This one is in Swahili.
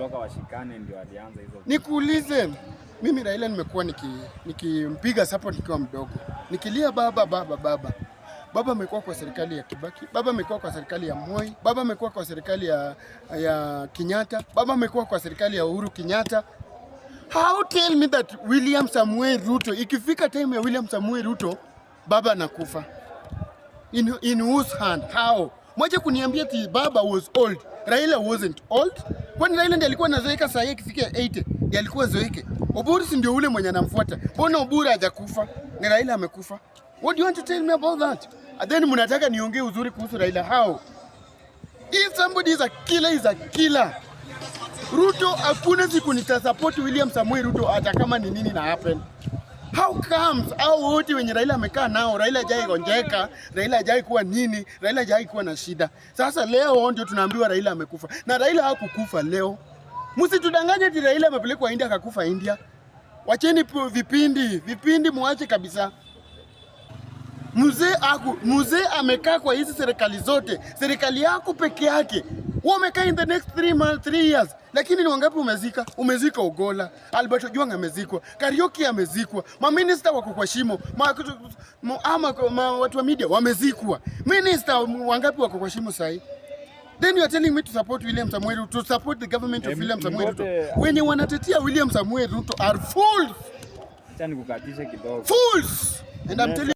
kutoka washikane ndio alianza hizo. Nikuulize, mimi Raila nimekuwa nikimpiga support nikiwa mdogo. Nikilia baba. Baba amekuwa kwa serikali ya Kibaki, baba amekuwa kwa serikali ya Moi, baba amekuwa kwa serikali ya Kenyatta, baba amekuwa kwa serikali ya Uhuru Kenyatta. How tell me that William Samuel Ruto, ikifika time ya William Samuel Ruto, baba anakufa? In whose hand? How? Mwaje kuniambia ati baba was old, Raila wasn't old? Kwani Raila ndiye alikuwa anazoeka saa hii ikifika 80, ndiye alikuwa zoeke. Oburu si ndio ule mwenye anamfuata. Mbona Oburu hajakufa? Ni Raila amekufa. What do you want to tell me about that? And then mnataka niongee uzuri kuhusu Raila. How? If somebody is a killer, is a killer. Ruto hakuna siku nitasupport William Samuel Ruto hata kama ni nini na happen. How comes au wote wenye Raila amekaa nao, Raila hajai gonjeka, Raila hajai kuwa nini, Raila hajai kuwa na shida. Sasa leo ndio tunaambiwa Raila amekufa. Na Raila hakukufa leo. Msitudanganye ati Raila amepelekwa India akakufa India. Wacheni vipindi muache kabisa. Mzee amekaa kwa hizi serikali zote. Serikali yako peke yake. Wewe umekaa in the next 3 years. Lakini ni wangapi umezika? Umezika Ogola, Albert Ojwang amezikwa, Kariuki amezikwa, maminister wako kwa shimo, watu wa media wamezikwa. Minister wangapi wako kwa shimo sahi? Then you are telling me to support William Samuel Ruto, to support the government of William Samuel Ruto. Wenye wanatetea William Samuel Ruto are fools. Acha nikukatishe kidogo. Fools. And I'm telling